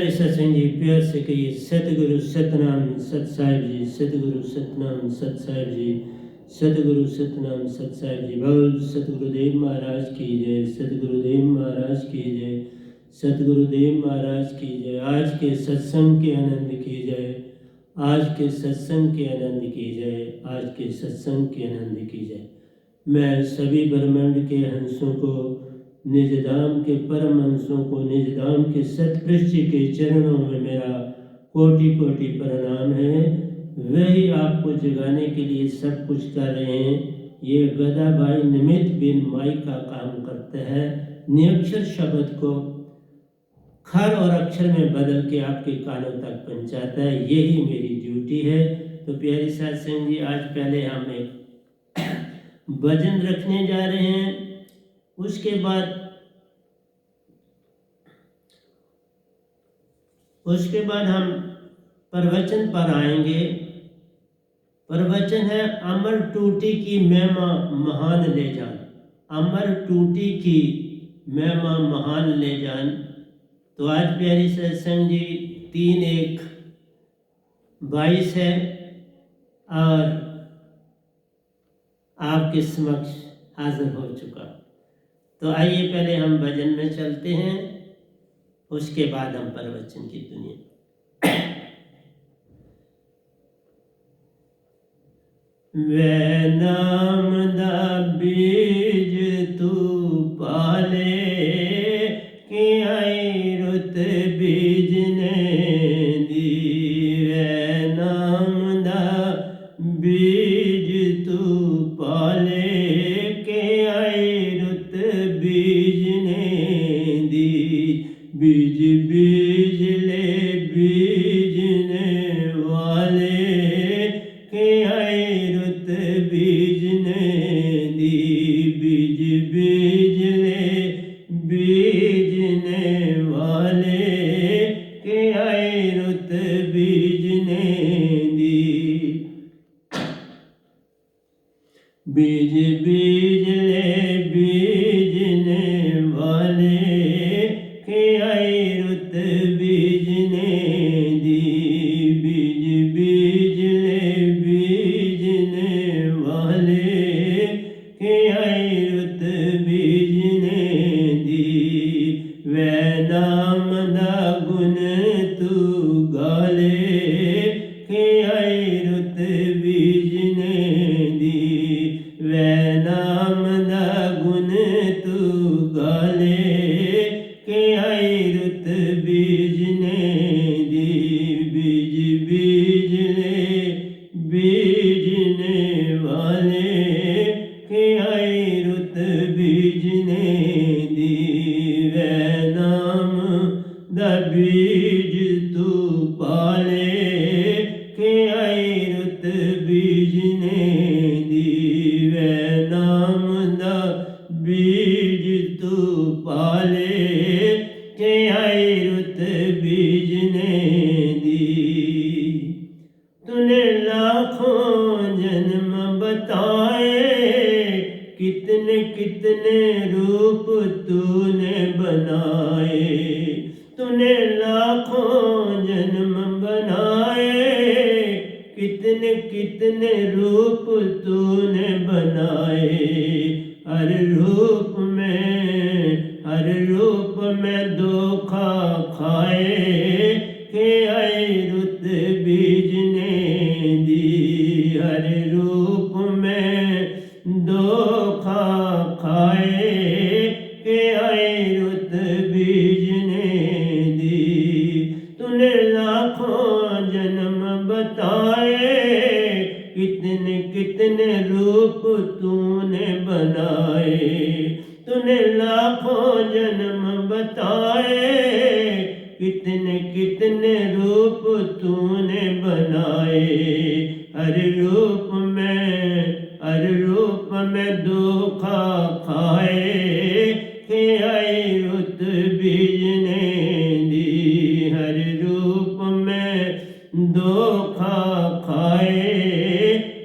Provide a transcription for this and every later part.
प्यारे सत्संग जी, प्यार से कहिए सतगुरु सतनाम सत साहिब जी, सतगुरु सतनाम सत साहिब जी, सतगुरु सतनाम सत साहिब जी। बोल सतगुरुदेव महाराज की जय, सतगुरुदेव महाराज की जय, सतगुरुदेव महाराज की जय। आज के सत्संग के आनंद की जय, आज के सत्संग के आनंद की जय, आज के सत्संग के आनंद की जय। मैं सभी ब्रह्मांड के हंसों को, निजधाम के परम हंसों को, निजधाम के सतपृष्ठ के चरणों में मेरा कोटि कोटि प्रणाम है। वही आपको जगाने के लिए सब कुछ कर रहे हैं। ये गदा भाई निमित्त बिन माई का काम करता है। निरक्षर शब्द को खर और अक्षर में बदल के आपके कानों तक पहुंचाता है। यही मेरी ड्यूटी है। तो प्यारी सत्संग जी, आज पहले हम एक भजन रखने जा रहे हैं, उसके बाद हम प्रवचन पर आएंगे। प्रवचन है अमर टूटी की महिमा महान ले जान, अमर टूटी की महिमा महान ले जान। तो आज प्यारी सत्संग जी 3-1-22 है और आपके समक्ष हाजिर हो चुका। तो आइए पहले हम भजन में चलते हैं, उसके बाद हम प्रवचन की दुनिया। वे नाम दा बीज तू पाले कि आई रुत बीजने दी। वे नाम दा बीज तू पाले कि आई रुत बीजने दी। बीज बीज ले बीजने वाले के आई रुत बीजने दी। बीज बीज ले बीजने वाले के आई रुत बीजने दी। बीज बीज ले बीजने वाले के आई रुत बीजने दी। बीज बीज ले बीजने वाले के आई रुत बीजने दी। वे नाम दा गुण तू गाले के आई रुत बीजने दी। वे नाम दा गुण तू गाले के आई रुत बीजने दी। बीज बीज ले बीजने वाले के आई रुत बीजने दी। वे नाम दा बीज तू पाले के आई रुत बीजने दी। वे नाम दा बीज तू पाले के आई रुत बीजने दी। तूने लाखों जन्म बताए, कितने कितने रूप तूने बनाए। तूने लाखों जन्म बनाए, कितने कितने रूप तूने बनाए। हर रूप में धोखा खाए के आई रुत बीजने दी। हर रूप में धोखा खाए के आई रुत बीजने दी। तूने लाखों जन्म बताए, कितने कितने रूप तूने बनाए। तूने लाखों जन्म बताए, कितने कितने रूप तूने बनाए। हर रूप में धोखा खाए के आई रुत बीजने दी। हर रूप में धोखा खाए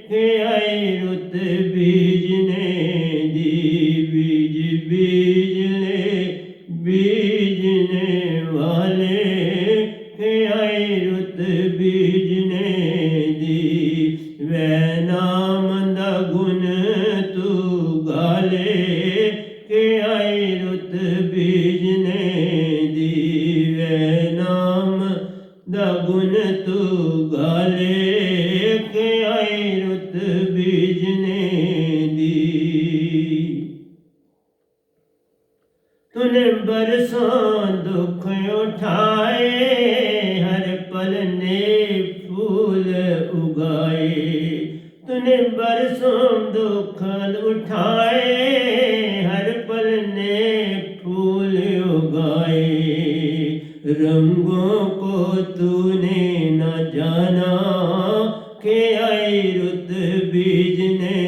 के आई रुत बीजने दी। बीज बीज ले बीजने वाले के आई रुत बीजने दी वै नाम दा गुण तू गाले के आई रुत बीजने दी वै नाम दा गुण तू गाले के आई रुत बीजने दी तूने बरसों दुख उठाए हर पल ने फूल उगाए तूने बरसों दुख उठाए हर पल ने फूल उगाए रंगों को तूने न जाना के आई रुत बीजने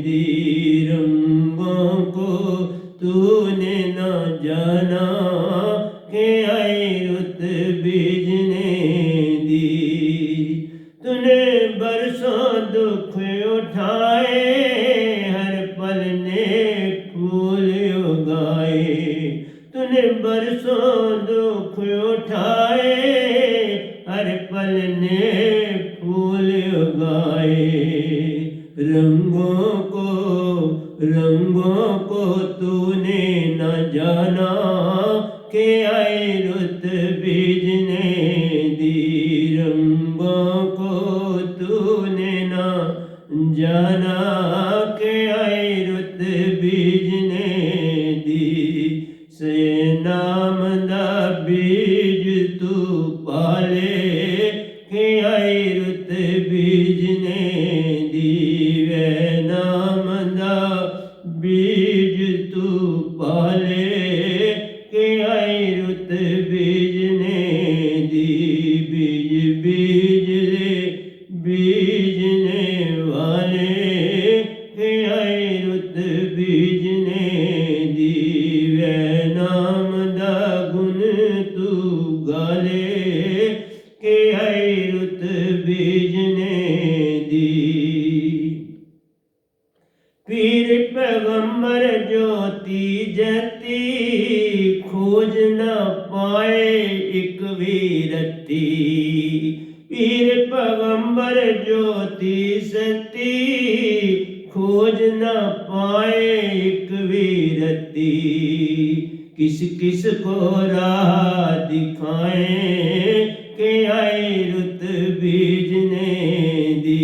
दी रंगों को तूने न जाना के आई रुत बीजने दी तूने बरसों दुख उठाए हर पल ने फूल उगाए तूने बरसों दुख उठाए हर पल ने फूल उगाए रंगों को तूने न जाना के आई रुत बीजने दी रंगों को तूने न जाना के आई रुत बीजने दी से नाम दा बीज तू पाले के आई रुत बीजने दी वै नाम दा बीज तू पाले के आई रुत बीजने दी बीज बीजने वाले के आई रुत बीजने दी वै नाम दा गुण तू गाले के आई रुत बीजने दी पीर पैगंबर ज्योति जती खोज न पाए एक वीरती पीर पैगंबर ज्योति सती खोज न पाए एक वीरती किस किस को राह दिखाए के आई रुत बीजने दी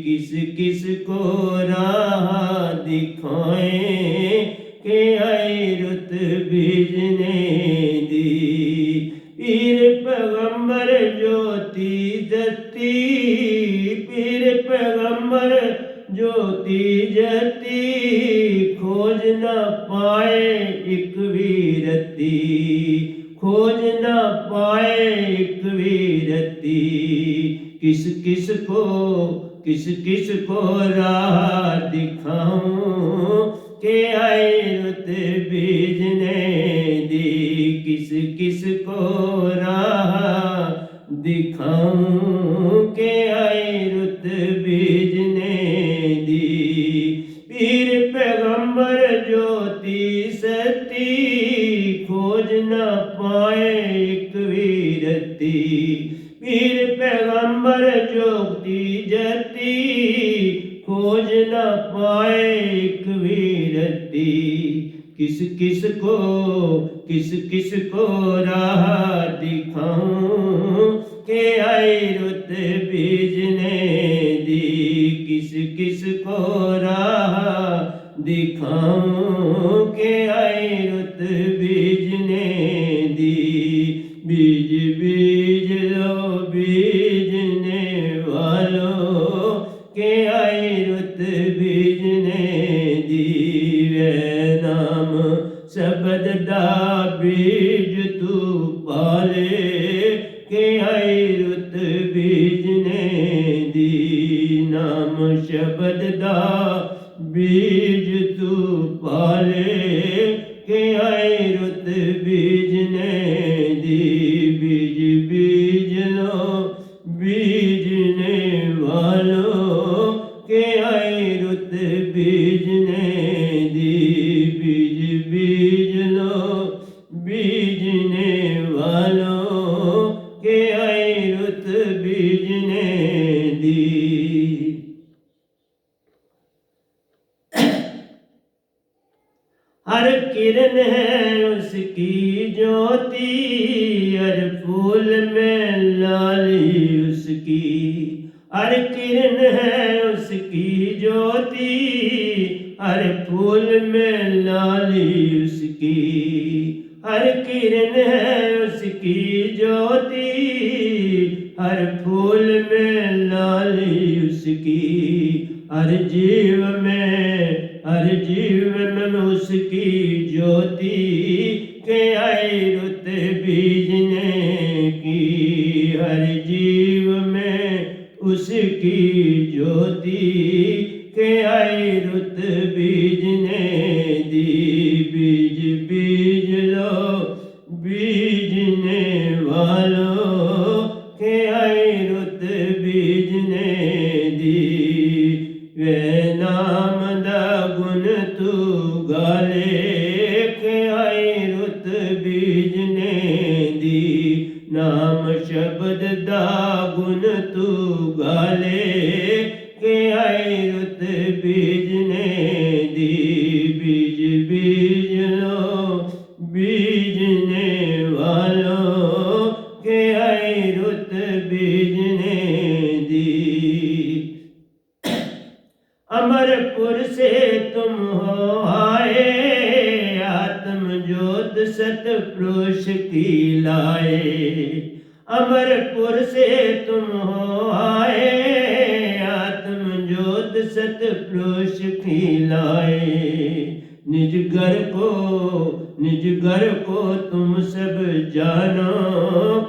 किस किस को राह दिखाए के आई रुत बीजने दी पीर पैगंबर ज्योति जती पीर पैगंबर ज्योति जती खोज न पाए एक वीरती खोज न पाए एक वीरती किस किस को राह दिखाऊं के आई रुत बीजने दी किस को राह दिखाऊं के आई रुत बीजने दी पीर पैगंबर ज्योति सती खोज न पाए एक वीरती पीर पैगंबर ज्योति जती खोज न पाए एक वीरती किस को राह दिखाऊं के आई रुत बीजने दी किस को राह दिखाऊं के आई रुत बीजने दी बीज लो बीजने वालों के आई रुत बीजने दी वै नाम शब्द दा बीज तू पाले के आई रुत बीजने दी नाम शब्द दा बीज तू पाले के आई रुत बीजने दी बीज लो बीजने वालों के आई रुत बीजने दी बीज लो बीजने वालों के किरण है उसकी ज्योति, हर फूल में लाली उसकी। हर किरण है उसकी ज्योति, हर फूल में लाली उसकी। हर किरण है उसकी ज्योति, हर फूल में लाली उसकी। हर जीव में उसकी ज्योति के आई रुत बीजने की। हर जीव में उसकी ज्योति के आई रुत बीजने दी। बीज बीज लो बीजने वालों के आई रुत बीजने दी। वे नाम दा गुण तू गाले के आई रुत बीजने दी। नाम शब्द दा गुण तू गाले के आई रुत बीजने दी। बीज बीज लो बीजने वालों के आई रुत बीजने दी। अमरपुर से तुम हो आए, आत्म ज्योत सतपुरुष की लाए। अमरपुर से तुम हो आए, आत्म ज्योत सतपुरुष की लाए। निज घर को तुम सब जानो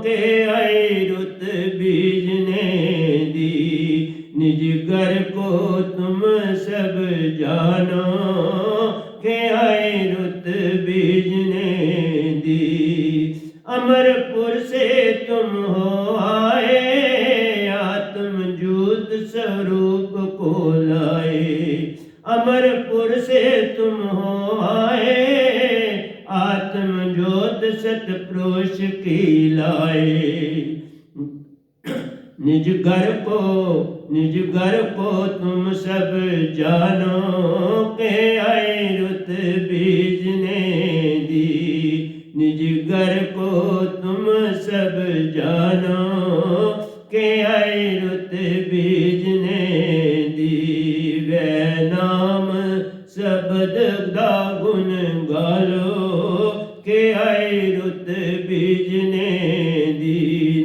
के आई रुत बीजने दी। निज घर को तुम सब जानो के आई रुत बीजने दी। अमरपुर से तुम हो आए, आत्म ज्योत स्वरूप को लाए। अमरपुर से तुम हो आए, आत्म ज्योत सतपुरुष की लाए। निज घर को तुम सब जानो के आई रुत बीजने दी। निज घर को तुम सब जानो के आई रुत बीजने दी। वे नाम शब्द दा गुण गालो के आई रुत बीजने दी।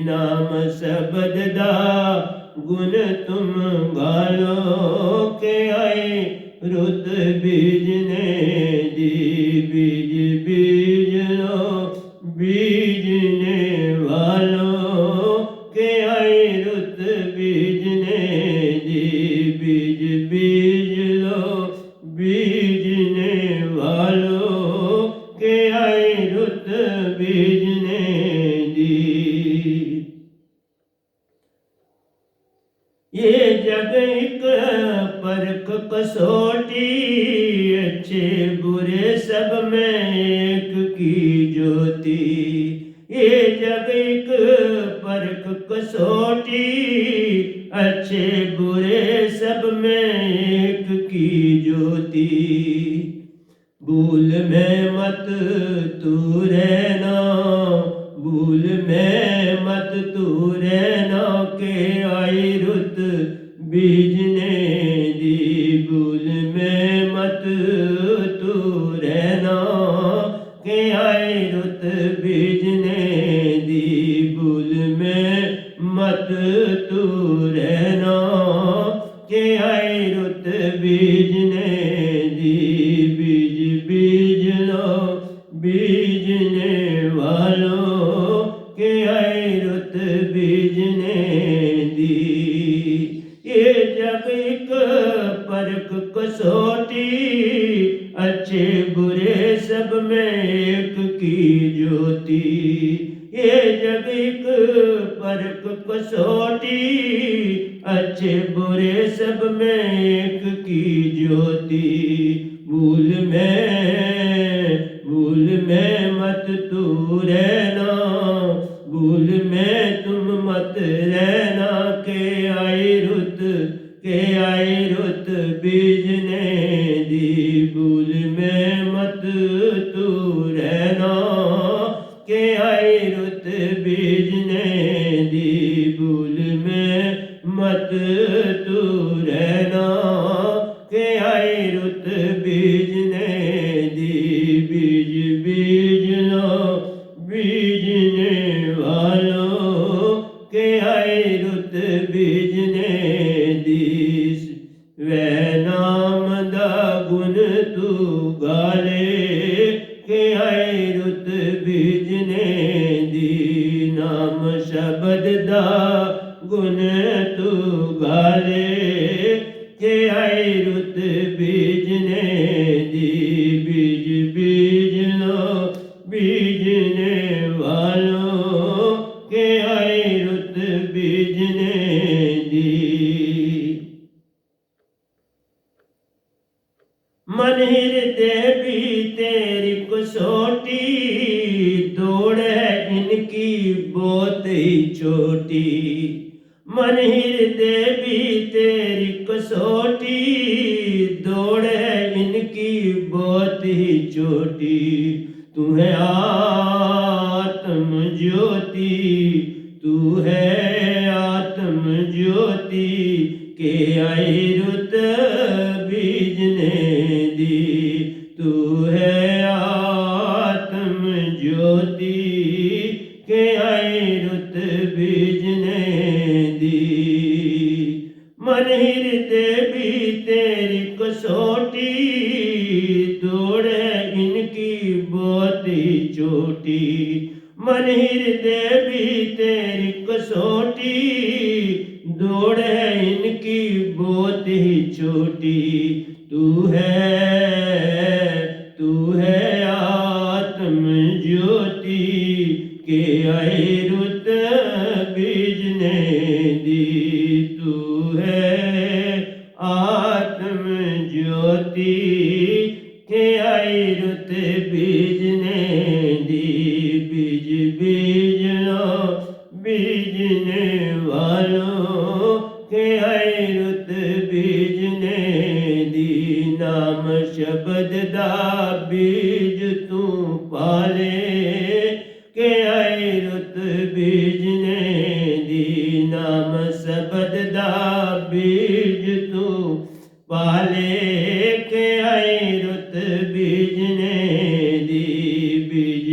नाम शब्द दा गुण तुम गालो के आई रुत बीजने दी। बीज बीज लो बीजने वालों के आई रुत बीजने दी। बीज बीज लो बीजने वालों के आई रुत बीजने दी। ये जग एक परख कसौटी, अच्छे बुरे सब में एक की ज्योति। ये जग एक परख कसौटी, अच्छे बुरे सब में एक की ज्योति। भूल में मत तू रहना, भूल में मत तू रहना के आई रुत बीजने दी। भूल में मत तू रहना के आई रुत बीजने दी। भूल में मत तू रहना के आई रुत बीजने दी। बीज बीज लो बीजने वालों के आई रुत बीजने दी। ये जग एक परख कसौटी, अच्छे बुरे सब में एक की ज्योति। ये जग एक परख कसौटी, अच्छे बुरे सब में एक की ज्योति। भूल में मत तू रहना, भूल में तुम मत रहना के आई रुत बीजने दी। भूल में मत तू बीजने दी भूल में मत तू रहना के आई रुत बीजने दी बीज बीज लो बीजने वालों के आई रुत बीजने दी वह नाम दा गुण तू गाले के आई रुत बीजने दी नाम शब्द दा गुण तू गाले के आई रुत बीजने दी बीज बीज लो बीजने वालों के आई रुत बीजने दी मन हृदय भी तेरी कसौटी दौड़ है इनकी बहुत ही छोटी मन हृदय भी तेरी कसौटी दौड़ है इनकी बहुत ही छोटी तू है आत्म ज्योति तू है आत्म ज्योति के आई रुत बीजने दी तू है आत्म ज्योति के आई रुत बीजने दी मन हृदय भी तेरी कसौटी दौड़ है इनकी बहुत ही छोटी मन हृदय भी तेरी कसौटी दौड़ है इनकी बहुत ही छोटी तू है आत्म ज्योति के आई रुत बीजने दी तू है आत्म ज्योति के आई रुत बीजने दी बीज बीज लो बीजने वालों के आई रुत बीजने दी नाम शब्द दा बीज तू पाले के आई रुत बीजने दी नाम शब्द दा बीज तू पाले के आई रुत बीजने दी बीज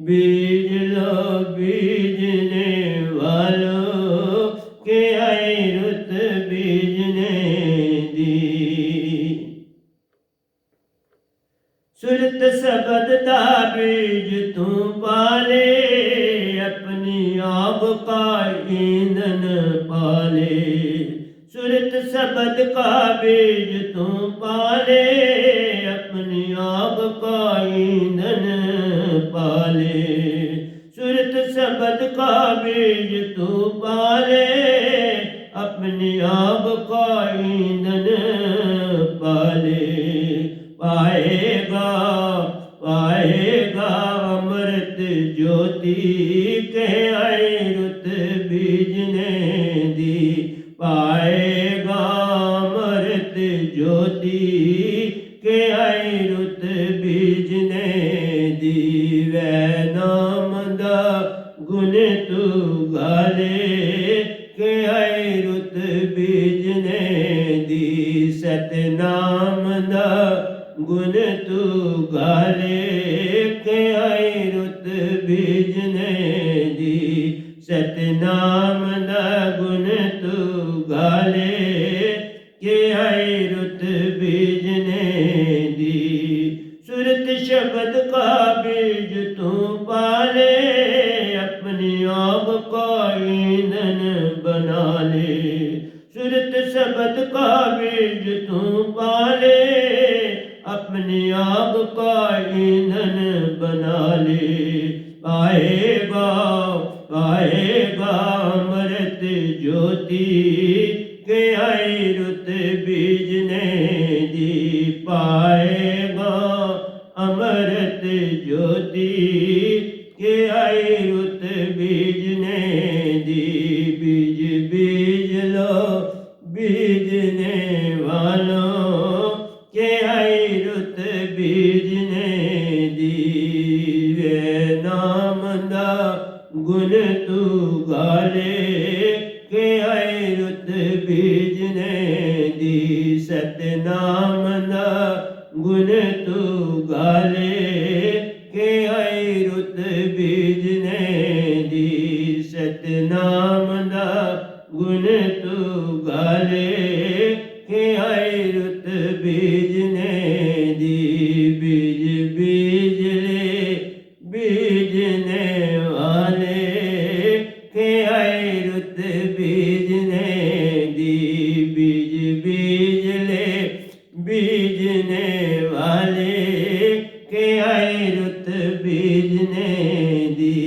बीज लो बीजने वालों के आई रुत बीजने दी सुरत शब्द दा बीज तू पाले अपनी आब का ईंधन पाले सुरत शब्द का बीज तू पाले अपनी आब का ईंधन पाले सुरत शब्द का बीज तू पाले अपनी आब का ईंधन पाले पाएगा अमृत ज्योति के आई रुत बीजने दी पाएगा अमृत ज्योति के आई रुत बीजने दी वह नाम दा गुण तू गाले के आई रुत बीजने दी सतनाम दा गुण तू गाले के आई रुत बीजने दी सतनाम दा गुण तू गाले के आई रुत बीजने दी सुरत शब्द का बीज तू पाले अपनी आब का ईंधन बना ले सुरत शब्द का बीज तू पाले अपनी आग का ईंधन बना ले पाएगा अमृत ज्योति के आई रुत बीजने दी पाएगा अमृत ज्योति के आई रुत बीजने दी बीज बीज लो बीजने वालों के आई रुत बीजने दी वे नाम दा गुण तू गाले के आए रुत बीजने दी सतनाम दा गुण तू गाले के आए रुत बीजने दी सतनाम दा गुण तू गाले के आए रुत बीजने दी बीज बीजले बीजने वाले के आए रुत बीजने दी बीज बीजले बीजने वाले के आए रुत बीजने दी।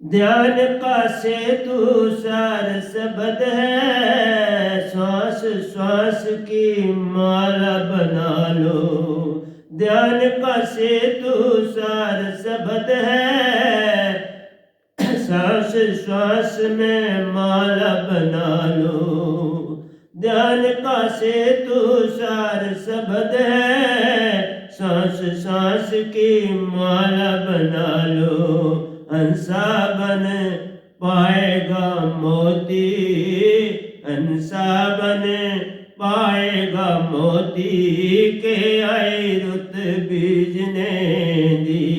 ध्यान का सेतु सार शब्द है श्वास श्वास की माला बना लो। ध्यान का सेतु सार शब्द है सांस श्वास में माला बना लो। ध्यान का सेतु सार शब्द है सांस सांस की माला बना लो। हंसा बन पाएगा मोती हंसा बन पाएगा मोती के आए रुत बीजने दी।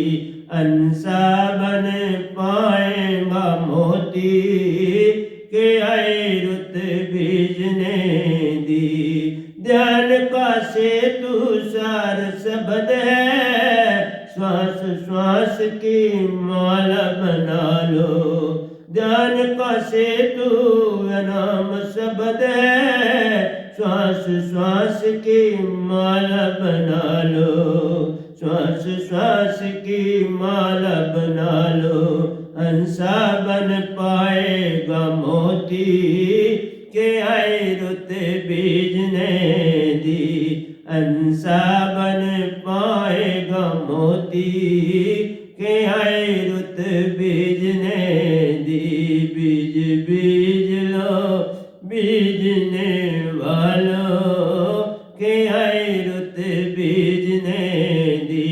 हंसा बन पाएगा मोती के आए रुत बीजने दी। ध्यान का सेतु सार शब्द है श्वास श्वास की माला बना लो। ध्यान का सेतु नाम शब्द है श्वास श्वास की माला बना लो। श्वास श्वास की माला बना लो। हंसा बन पाएगा मोती के आए रुत बीजने दी। हंसा बन पाएगा मोती के आए रुत बीजने दी। बीज बीज लो बीजने वालों के आए रुत बीजने दी।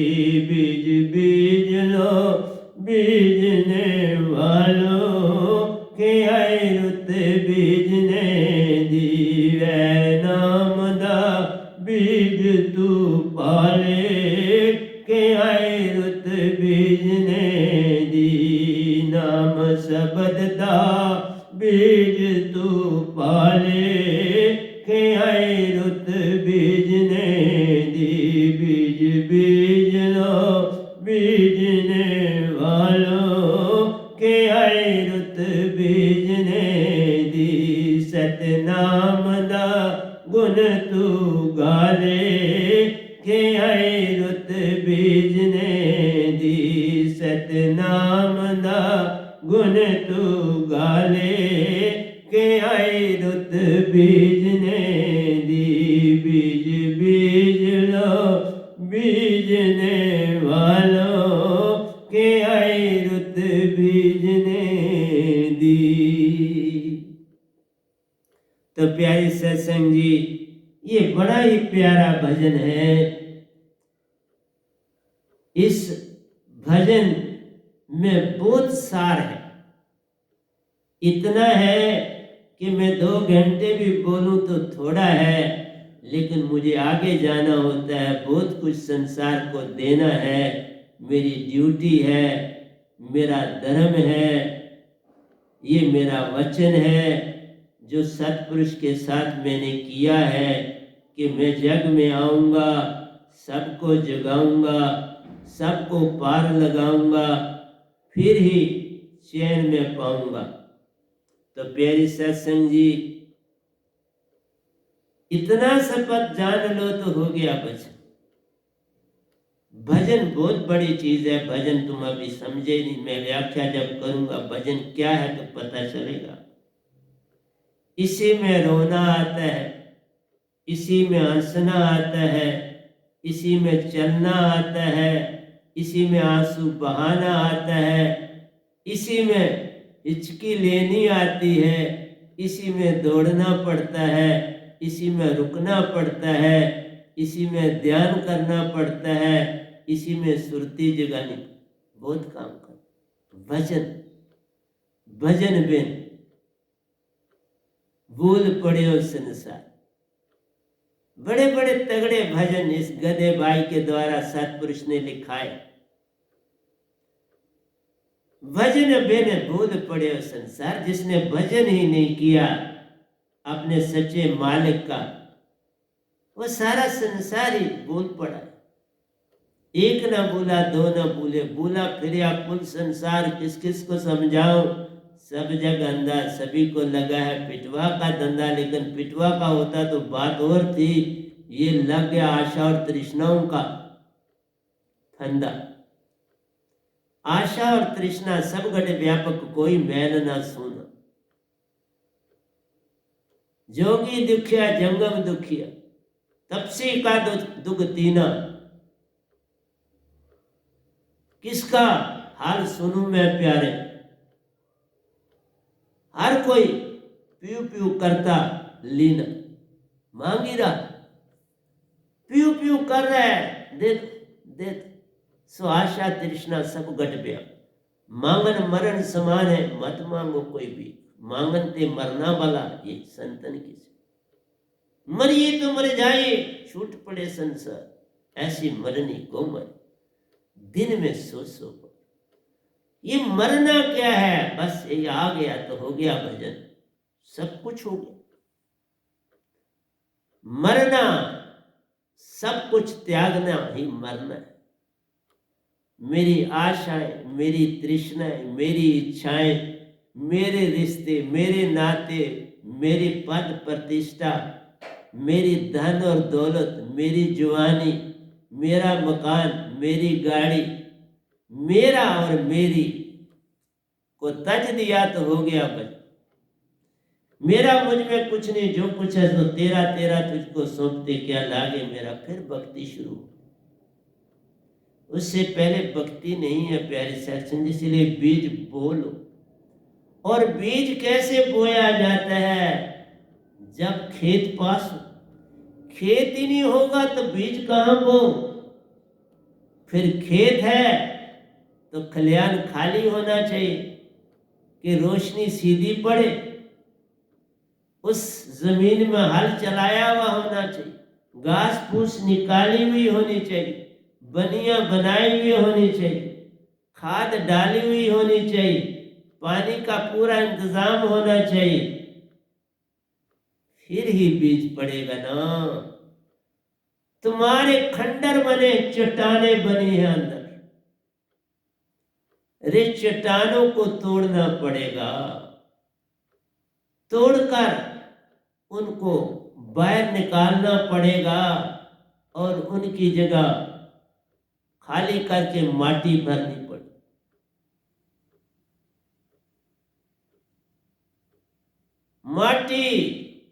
बीज बीज लो बीजने वालों के आए रुत बीजने दी। वै नाम दा बीज तू पाले के आए रुत बीजने दी। नाम शब्द दा बीज तू पाले के आए रुत बीजने दी। बीज बीज लो बीजने वालों के आए रुत बीजने दी। सतनाम दा गुण तू गाले के आए रुत बीजने दी। सतनाम दा गुण तू गाले के आए रुत बीजने दी। बीज बीज लो बीजने वालों के आए रुत बीजने दी। तो प्यारे सत्संग जी ये बड़ा ही प्यारा भजन है। इस भजन में बहुत सार है। इतना है कि मैं 2 घंटे भी बोलूं तो थोड़ा है, लेकिन मुझे आगे जाना होता है। बहुत कुछ संसार को देना है। मेरी ड्यूटी है, मेरा धर्म है, ये मेरा वचन है जो सतपुरुष के साथ मैंने किया है कि मैं जग में आऊँगा, सबको जगाऊँगा, सबको पार लगाऊँगा, फिर ही चैन में पाऊँगा। तो प्यारी सत्संग जी इतना शपथ जान लो तो हो गया भजन। भजन बहुत बड़ी चीज है। भजन तुम अभी समझे नहीं, मैं व्याख्या जब करूँगा भजन क्या है तो पता चलेगा। इसी में रोना आता है, इसी में हंसना आता है, इसी में चलना आता है, इसी में आंसू बहाना आता है, इसी में हिचकी लेनी आती है, इसी में दौड़ना पड़ता है, इसी में रुकना पड़ता है, इसी में ध्यान करना पड़ता है, इसी में सुरती जगानी, बहुत काम कर। भजन भजन बिन भूल पड़े संसार। बड़े बड़े तगड़े भजन इस गधे भाई के द्वारा सतपुरुष ने लिखा है। भजन बिन भूल पड़े संसार। जिसने भजन ही नहीं किया अपने सच्चे मालिक का, वो सारा संसार ही भूल पड़ा। एक ना भूला दो ना भूले, भूला फिर या कुल संसार। किस किस को समझाऊं, सब जग अंधा, सभी को लगा है पिटवा का धंधा। लेकिन पिटवा का होता तो बात और थी, ये लग गया आशा और तृष्णाओं का फंदा। आशा और तृष्णा सब घट व्यापक, कोई मैल ना सुना। जोगी दुखिया जंगम दुखिया, तपसी का दुख तीना। किसका हाल सुनूं मैं प्यारे, हर कोई प्यू प्यू करता लीना। मांगी रहा, प्यू प्यू कर रहा है, दे दे। सो आशा तृष्णा सब घट गया। मांगन मरण समान है, मत मांगो कोई भी। मांगन ते मरना वाला ये संतन की से। मरिए तो मर जाए, छूट पड़े संसार। ऐसी मरनी को मर, दिन में सो सो। ये मरना क्या है, बस ये आ गया तो हो गया भजन, सब कुछ हो गया। मरना सब कुछ त्यागना ही मरना है। मेरी आशाएं, मेरी तृष्णाएं, मेरी इच्छाएं, मेरे रिश्ते, मेरे नाते, मेरी पद प्रतिष्ठा, मेरी धन और दौलत, मेरी जवानी, मेरा मकान, मेरी गाड़ी, मेरा और मेरी को तज दिया तो हो गया भजन। मेरा मुझ में कुछ नहीं, जो कुछ है तो तेरा तेरा तुझको सौंपते क्या लागे मेरा। फिर भक्ति शुरू। उससे पहले भक्ति नहीं है प्यारे सेक्शन, इसलिए बीज बोलो। और बीज कैसे बोया जाता है, जब खेत पास हो। खेत ही नहीं होगा तो बीज कहां बो। फिर खेत है तो खलियान खाली होना चाहिए कि रोशनी सीधी पड़े। उस जमीन में हल चलाया हुआ होना चाहिए, घास फूस निकाली हुई होनी चाहिए, बनिया बनाई हुई होनी चाहिए, खाद डाली हुई होनी चाहिए, पानी का पूरा इंतजाम होना चाहिए। फिर ही बीज पड़ेगा ना। तुम्हारे खंडर बने, चट्टाने बनी है अंदर। अरे चट्टानों को तोड़ना पड़ेगा, तोड़कर उनको बाहर निकालना पड़ेगा और उनकी जगह खाली करके माटी भरनी पड़े। माटी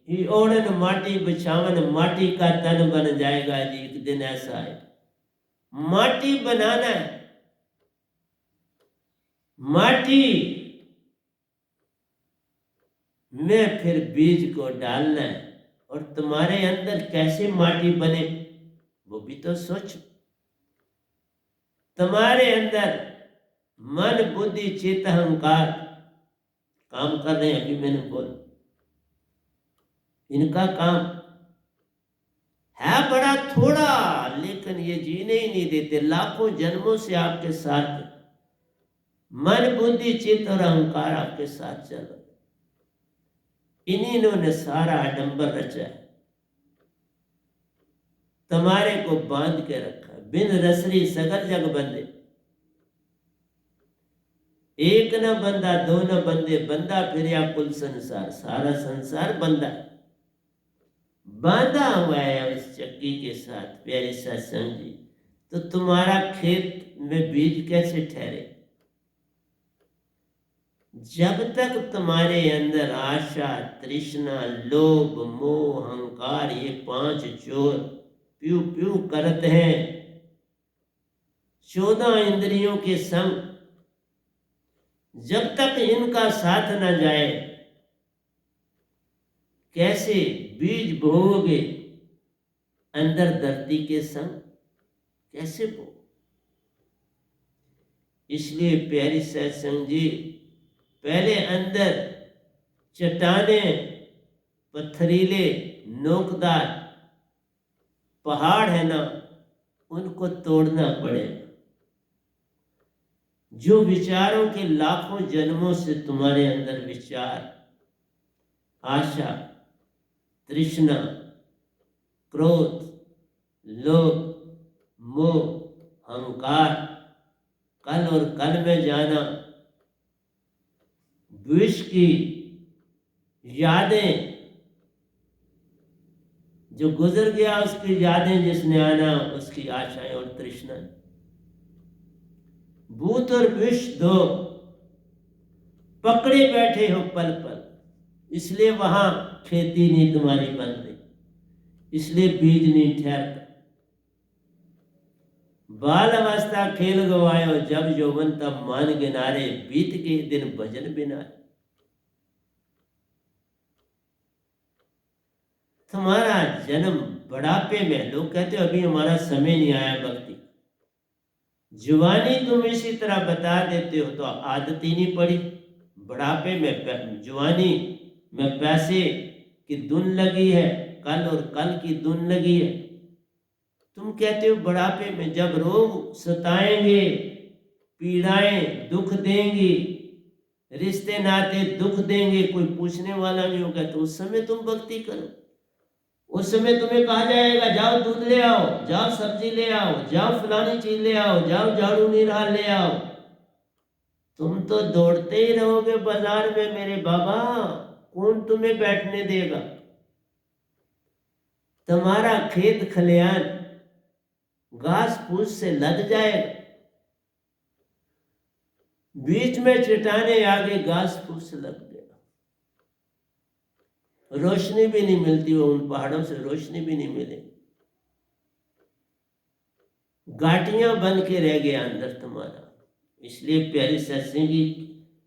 ही ओढ़न, माटी बिछावन, माटी का तन बन जाएगा जी। एक दिन ऐसा है, माटी बनाना है, माटी में फिर बीज को डालना है। और तुम्हारे अंदर कैसे माटी बने वो भी तो सोचो। तुम्हारे अंदर मन बुद्धि चित्त अहंकार काम कर रहे हैं। अभी मैंने बोला इनका काम है बड़ा थोड़ा, लेकिन ये जीने ही नहीं देते। लाखों जन्मों से आपके साथ मन बुद्धि चित्त और अहंकार आपके साथ चल रहे। इन्हीं ने सारा आडंबर रचा है, तुम्हारे को बांध के रखा। बिन रसरी सगर जग बंदे, एक न बंदा दो न बंदे, बंदा फिर या कुल संसार। सारा संसार बंदा बांधा हुआ है इस चक्की के साथ प्यारे सत्संग जी। तो तुम्हारा खेत में बीज कैसे ठहरे? जब तक तुम्हारे अंदर आशा तृष्णा लोभ मोह अहंकार ये 5 चोर प्यू प्यू करते हैं, 14 इंद्रियों के संग, जब तक इनका साथ न जाए कैसे बीज बोओगे अंदर धरती के संग? कैसे बो? इसलिए प्यारी सत्संग जी, पहले अंदर चट्टाने, पत्थरीले, नोकदार पहाड़ है ना, उनको तोड़ना पड़ेगा। जो विचारों के लाखों जन्मों से तुम्हारे अंदर विचार, आशा, तृष्णा, क्रोध, लोभ, मोह, अहंकार, कल और कल में जाना, विष की यादें, जो गुजर गया उसकी यादें, जिसने आना उसकी आशाएं और तृष्णा, भूत और विष दो पकड़े बैठे हो पल पल, इसलिए वहां खेती नहीं तुम्हारी बन रही, इसलिए बीज नहीं ठहरता। बाल अवस्था खेल गवायो, जब यौवन तब मान गिनारे, बीत के दिन भजन बिना। तुम्हारा जन्म बुढ़ापे में, लोग कहते हो अभी हमारा समय नहीं आया भक्ति, जवानी तुम इसी तरह बता देते हो तो आदत ही नहीं पड़ी। बुढ़ापे में, जवानी में पैसे की धुन लगी है, कल और कल की धुन लगी है। तुम कहते हो बुढ़ापे में जब रोग सताएंगे, पीड़ाएं दुख देंगी, रिश्ते नाते दुख देंगे, कोई पूछने वाला नहीं होगा, तो उस समय तुम भक्ति करो। उस समय तुम्हें कहा जाएगा जाओ दूध ले आओ, जाओ सब्जी ले आओ, जाओ फलानी चीज ले आओ, जाओ झाड़ू निराल ले आओ। तुम तो दौड़ते ही रहोगे बाजार में मेरे बाबा, कौन तुम्हें बैठने देगा। तुम्हारा खेत खलियान घास फूस से लद जाएगा, बीच में चट्टाने आगे घास फूस लग गया, रोशनी भी नहीं मिलती, वो उन पहाड़ों से रोशनी भी नहीं मिलेगी, घाटियां बन के रह गया अंदर तुम्हारा। इसलिए प्यारी सत्संगी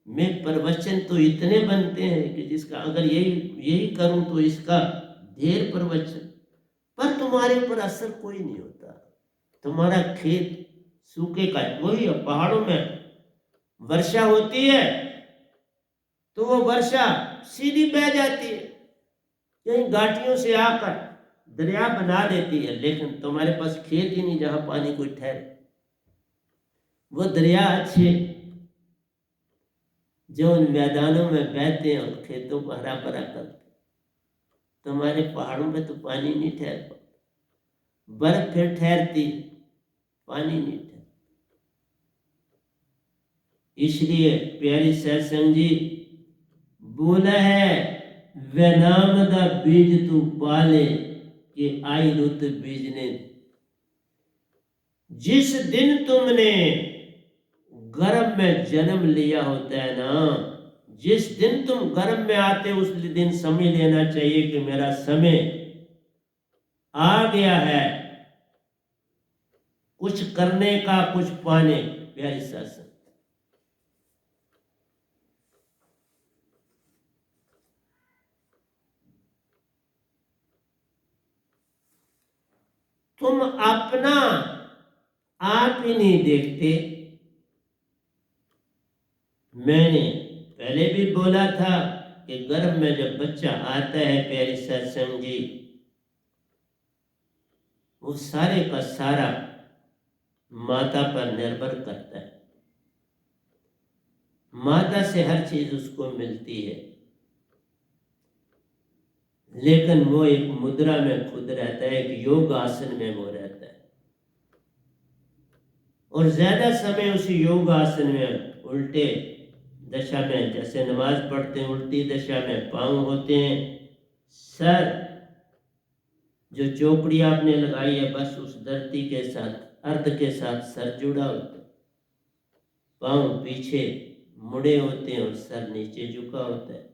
में प्रवचन तो इतने बनते हैं कि जिसका अगर यही करूं तो इसका ढेर प्रवचन, पर तुम्हारे ऊपर असर कोई नहीं होता। तुम्हारा खेत सूखे का, वही है पहाड़ों में वर्षा होती है तो वो वर्षा सीधी बह जाती है, कहीं घाटियों से आकर दरिया बना देती है, लेकिन तुम्हारे पास खेत ही नहीं जहां पानी कोई ठहरे। वो दरिया अच्छे जो उन मैदानों में बहते हैं और खेतों को हरा भरा करते, तुम्हारे पहाड़ों में तो पानी नहीं ठहर पाता, बर्फ फिर ठहरती, पानी नहीं ठहर। इसलिए प्यारी सत्संग जी बोला है, वे नाम दा बीज तू पाले कि आई रुत बीजने। जिस दिन तुमने गर्भ में जन्म लिया होता है ना, जिस दिन तुम गर्भ में आते उस दिन समझ लेना चाहिए कि मेरा समय आ गया है कुछ करने का, कुछ पाने। प्यारी सत्संग, तुम अपना आप ही नहीं देखते। मैंने पहले भी बोला था कि गर्भ में जब बच्चा आता है प्यारी सत्संग जी, वो सारे का सारा माता पर निर्भर करता है। माता से हर चीज उसको मिलती है, लेकिन वो एक मुद्रा में खुद रहता है, एक योग आसन में वो रहता है, और ज्यादा समय उसी योग आसन में उल्टे दशा में, जैसे नमाज पढ़ते हैं उल्टी दशा में पांव होते हैं, सर जो चौकड़ी आपने लगाई है बस उस धरती के साथ, अर्ध के साथ सर जुड़ा होता है, पांव पीछे मुड़े होते हैं और सर नीचे झुका होता है,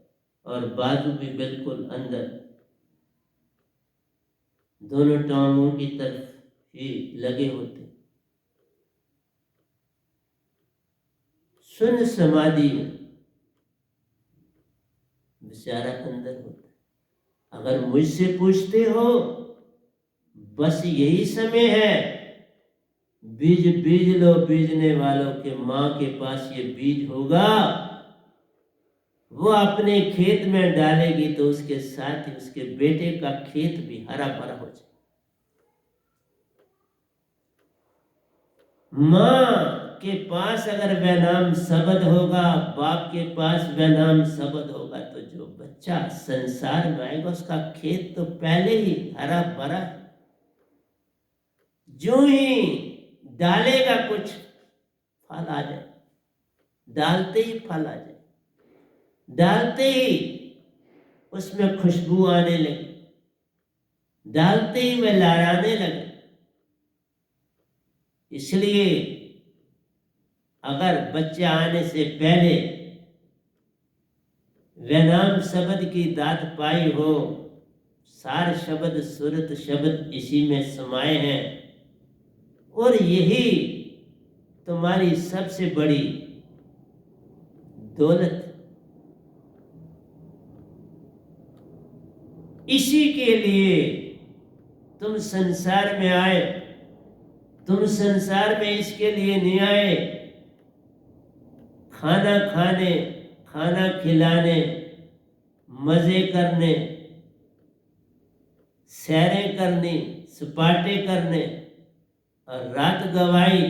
और बाजू भी बिल्कुल अंदर, दोनों टांगों की तरफ ही लगे होते। सुन समाधि में बेचारा अंदर होता है। अगर मुझसे पूछते हो, बस यही समय है बीज बीज लो बीजने वालों के, माँ के पास ये बीज होगा, वो अपने खेत में डालेगी तो उसके साथ ही उसके बेटे का खेत भी हरा भरा हो जाए। माँ के पास अगर वह नाम शब्द होगा, बाप के पास वह नाम शब्द होगा, तो जो बच्चा संसार में आएगा उसका खेत तो पहले ही हरा भरा। जो ही डालेगा कुछ फल आ जाए, डालते ही फल आ जाए, डालते ही उसमें खुशबू आने लगे, डालते ही वह लहराने लगे। इसलिए अगर बच्चे आने से पहले वह नाम शब्द की दात पाई हो, सार शब्द सुरत शब्द इसी में समाये हैं, और यही तुम्हारी सबसे बड़ी दौलत। इसी के लिए तुम संसार में आए। तुम संसार में इसके लिए नहीं आए खाना खाने, खाना खिलाने, मजे करने, सैरें करनी, सपाटे करने और रात गवाई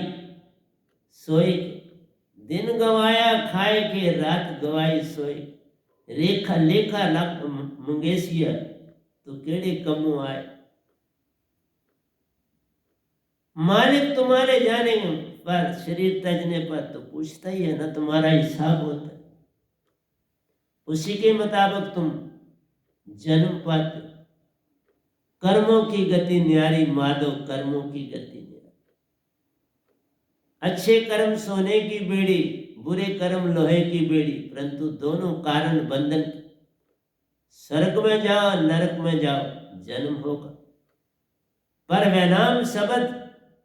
सोई। दिन गवाया खाए के, रात गवाई सोई। रेखा लेखा लख मंगेसिया तो केड़े कमू आए। मालिक तुम्हारे जाने पर, शरीर तजने पर तो पूछता ही है ना, तुम्हारा हिसाब होता है। उसी के मुताबिक तुम जन्म पाते। कर्मों की गति न्यारी माधो, कर्मों की गति न्यारी। अच्छे कर्म सोने की बेड़ी, बुरे कर्म लोहे की बेड़ी, परंतु दोनों कारण बंधन। स्वर्ग में जाओ नरक में जाओ, जन्म होगा, पर वह नाम शब्द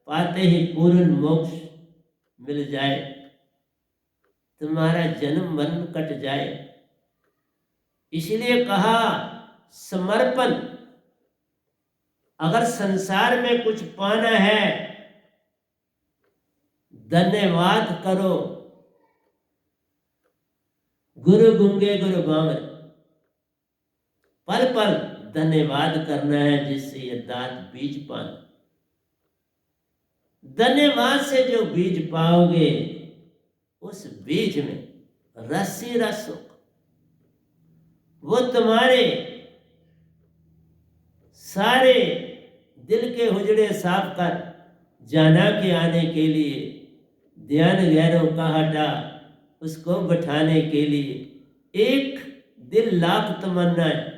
पाते ही पूर्ण मोक्ष मिल जाए, तुम्हारा जन्म मरण कट जाए। इसलिए कहा समर्पण। अगर संसार में कुछ पाना है, धन्यवाद करो। गुरु गूंगे गुरु बामर, पल पल धन्यवाद करना है, जिससे ये दात बीज पाना। धन्यवाद से जो बीज पाओगे, उस बीज में रस ही रस होगा। वो तुम्हारे सारे दिल के हुजड़े साफ कर, जाना के आने के लिए, ध्यान गैरों का हटा उसको बैठाने के लिए। एक दिल लाख तमन्ना है,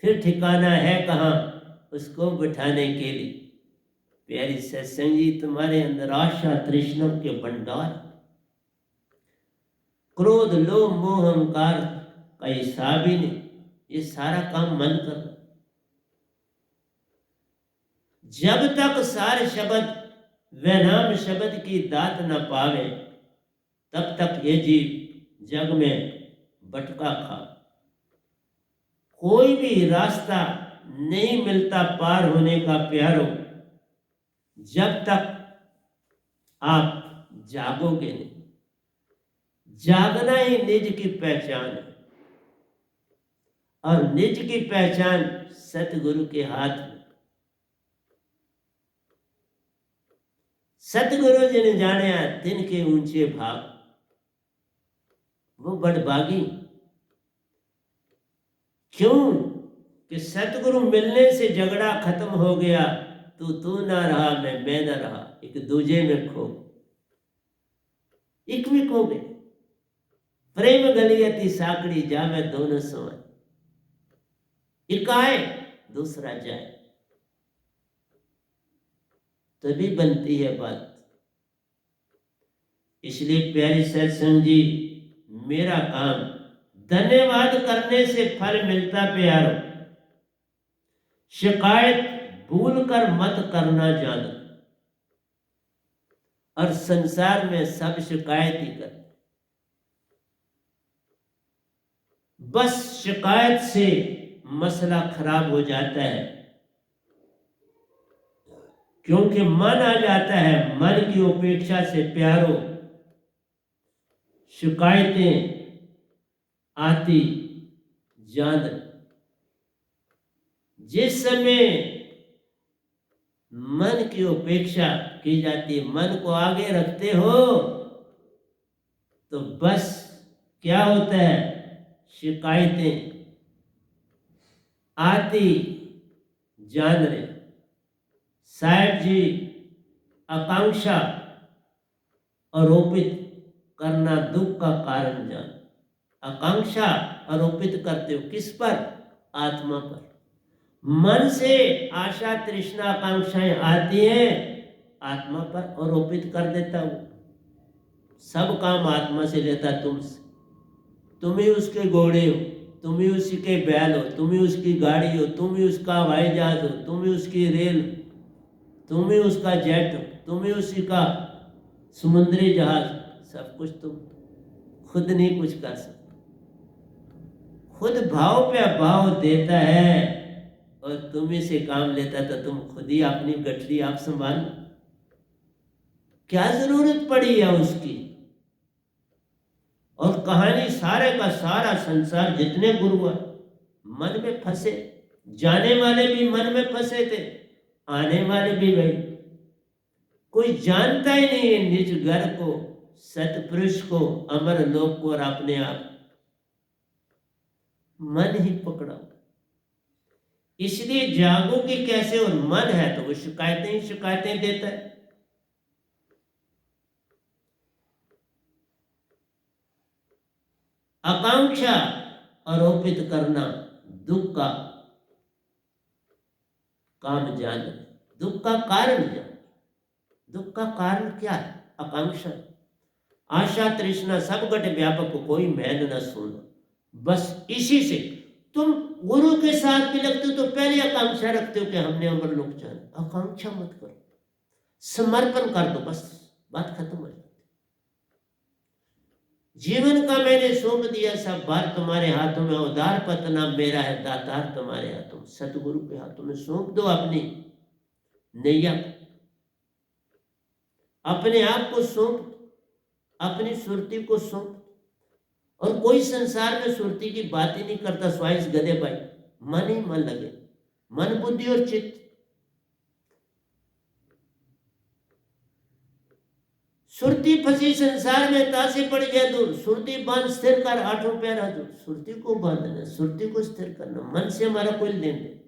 फिर ठिकाना है कहाँ उसको बैठाने के लिए। प्यारी सत्संग जी, तुम्हारे अंदर आशा तृष्णा के भंडार, क्रोध लोभ मोह अहंकार का हिसाब ही नहीं। ये सारा काम मन कर। जब तक सार शब्द व नाम शब्द की दात न पावे, तब तक ये जीव जग में भटका खा। कोई भी रास्ता नहीं मिलता पार होने का प्यारो, जब तक आप जागोगे नहीं। जागना ही निज की पहचान है, और निज की पहचान सतगुरु के हाथ में। सतगुरु जी ने जाने तिनके ऊंचे भाग, वो बड़भागी। क्यों कि सतगुरु मिलने से झगड़ा खत्म हो गया। तू ना रहा, मैं ना रहा, एक दूजे में खो, एक में खो गए। प्रेम गलियती साकड़ी जावे दोनों समय, एक आए दूसरा जाए, तभी बनती है बात। इसलिए प्यारी सत्संग जी, मेरा काम धन्यवाद करने से फल मिलता प्यारो। शिकायत भूल कर मत करना जानो। और संसार में सब शिकायत ही करते, बस शिकायत से मसला खराब हो जाता है। क्योंकि मन आ जाता है, मन की उपेक्षा से प्यारो शिकायतें आती जान। जिस समय मन की उपेक्षा की जाती है, मन को आगे रखते हो तो बस क्या होता है, शिकायतें आती जान रहे। साहब जी, आकांक्षा आरोपित करना दुख का कारण जान। आकांक्षा आरोपित करते हो किस पर? आत्मा पर। मन से आशा तृष्णा आकांक्षाएं आती हैं, आत्मा पर आरोपित कर देता हूं। सब काम आत्मा से लेता तुमसे। तुम ही उसके घोड़े हो, तुम ही उसी के बैल हो, तुम ही उसकी गाड़ी हो, तुम ही उसका हवाई जहाज हो, तुम ही उसकी रेल, तुम ही उसका जेट हो, तुम ही उसी का समुद्री जहाज। सब कुछ तुम खुद नहीं कुछ कर सकते। खुद भाव पे भाव देता है और तुम्ही से काम लेता, तो तुम खुद ही अपनी गठरी आप संभाल। क्या जरूरत पड़ी है उसकी? और कहानी सारे का सारा संसार जितने गुरु है मन में फंसे। जाने वाले भी मन में फंसे थे, आने वाले भी वही। कोई जानता ही नहीं है निज घर को, सतपुरुष को, अमर लोक को और अपने आप। मन ही पकड़ा। इसलिए जागोगे कैसे? और मन है तो वो शिकायतें ही शिकायतें देता है। आकांक्षा आरोपित करना दुख का काम जान। दुख का कारण जान। दुख का कारण क्या है? आकांक्षा, आशा तृष्णा सब घट व्यापक, कोई मैल न सुनना। बस इसी से तुम गुरु के साथ भी लगते हो तो पहले आकांक्षा रखते हो कि हमने अमर लोक जाना। आकांक्षा मत करो, समर्पण कर दो, बस बात खत्म हो जाती। जीवन का मैंने सौंप दिया, सब बात तुम्हारे हाथों में। उदार पतना मेरा है, दातार तुम्हारे हाथों में। सतगुरु के हाथों में सौंप दो अपनी नैया, अपने आप को सौंप, अपनी सुरती को सौंप। और कोई संसार में सुरती की बात ही नहीं करता, स्वाइस गधे भाई। मन ही मन लगे, मन बुद्धि और चित्त। सुरती फंसी संसार में, तासे पड़ गया दूर। सुरती बांध स्थिर कर, आठों पैर हजूर। सुरती को बांधना, सुरती को स्थिर करना। मन से हमारा कोई लेन देन,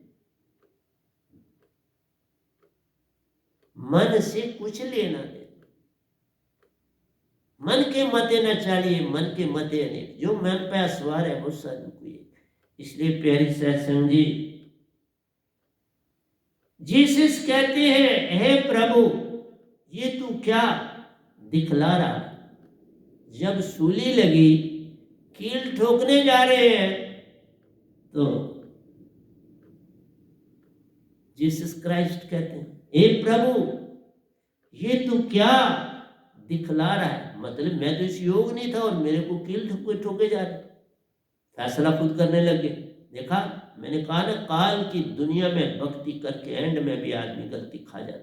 मन से कुछ लेना देना। मन के मते न चालिए, मन के मते अनेक। जो मन पे सवार है वो साधु को। इसलिए प्यारी सत्संग जी, जीसस कहते हैं, हे प्रभु ये तू क्या दिखला रहा? जब सूली लगी, कील ठोकने जा रहे हैं, तो जीसस क्राइस्ट कहते हैं, हे प्रभु ये तू क्या दिखला रहा है? मतलब मैं तो इस योग नहीं था और मेरे को कील ठोके जा रहे। फैसला खुद करने लगे। देखा, मैंने कहा ना, काल की दुनिया में भक्ति करके एंड में भी आदमी गलती खा जाता।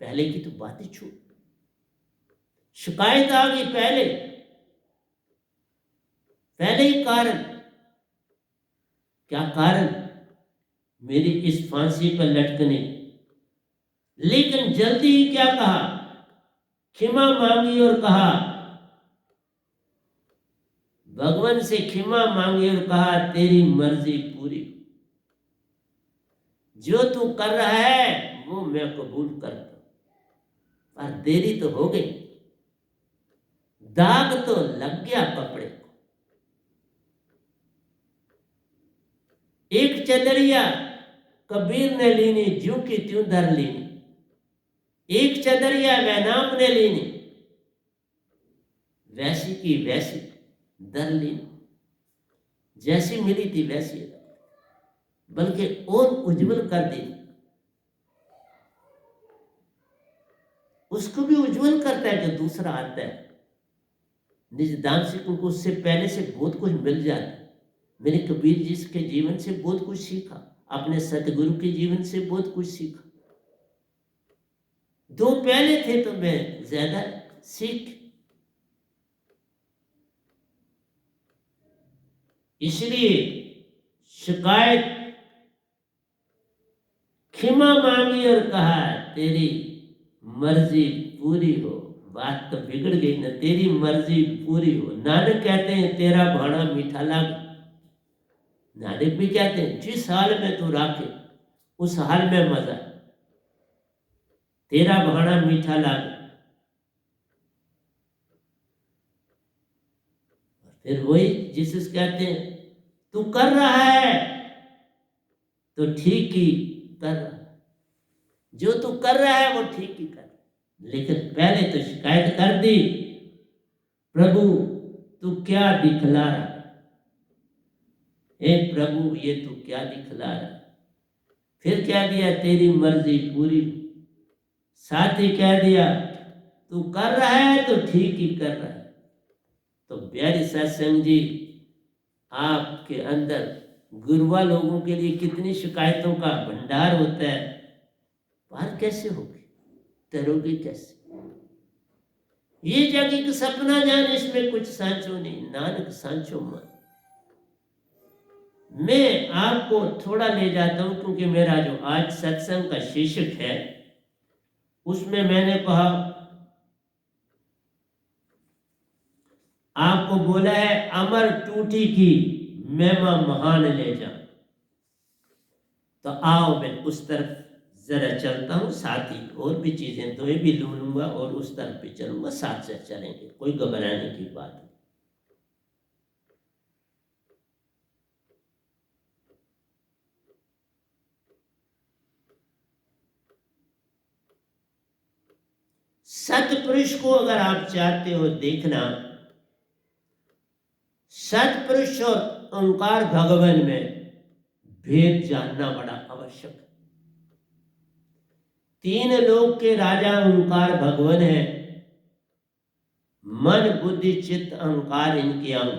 पहले की तो बात ही छूट, शिकायत आ गई पहले ही कारण। क्या कारण? मेरी इस फांसी पर लटकने। लेकिन जल्दी ही क्या कहा? क्षमा मांगी और कहा, भगवान से क्षमा मांगी और कहा, तेरी मर्जी पूरी। जो तू कर रहा है वो मैं कबूल करता, पर देरी तो हो गई, दाग तो लग गया कपड़े को। एक चदरिया कबीर ने लीनी, ज्यों की त्यों धर लीनी। एक चदरिया वैनाम ने लीनी, वैसी की वैसी धर लीनी। जैसी मिली थी वैसी, बल्कि और उज्जवल कर दी। उसको भी उज्जवल करता है जो दूसरा आता है। निज दान से, क्योंकि उससे पहले से बहुत कुछ मिल जाता है। मैंने कबीर जी के जीवन से बहुत कुछ सीखा, अपने सतगुरु के जीवन से बहुत कुछ सीखा। दो पहले थे तो मैं ज्यादा सीख, इसलिए शिकायत क्षमा मांगी और कहा तेरी मर्जी पूरी हो। बात तो बिगड़ गई ना, तेरी मर्जी पूरी हो। नानक कहते हैं तेरा भाणा मीठा लागे। नानक भी कहते हैं जिस हाल में तू राखे उस हाल में मजा, तेरा भाणा मीठा लागे। फिर वही जीसस कहते हैं तू कर रहा है तो ठीक ही कर रहा है, जो तू कर रहा है वो ठीक ही कर, लेकिन पहले तो शिकायत कर दी, प्रभु तू क्या दिखला रहा है, हे प्रभु ये तू क्या दिखला रहा है। फिर कह दिया तेरी मर्जी पूरी, साथ ही कह दिया तू कर रहा है तो ठीक ही कर रहा है। तो प्यारे सत्संग जी, आपके अंदर गुरुवा लोगों के लिए कितनी शिकायतों का भंडार होता है, पार कैसे होगी, तरोगे कैसे। ये जग का सपना जाने, इसमें कुछ सांचो नहीं, नानक सांचो मन। मैं आपको थोड़ा ले जाता हूं, क्योंकि मेरा जो आज सत्संग का शीर्षक है उसमें मैंने कहा आपको बोला है अमर टूटी की महिमा महान ले जा। तो आओ मैं उस तरफ जरा चलता हूं, साथ ही और भी चीजें तो ये भी लूंगा और उस तरफ भी चलूंगा, साथ से चलेंगे, कोई घबराने की बात नहीं। सतपुरुष को अगर आप चाहते हो देखना, सतपुरुष और ओंकार भगवान में भेद जानना बड़ा आवश्यक है। तीन लोक के राजा ओंकार भगवान है, मन बुद्धि चित्त अहंकार इनके अंग।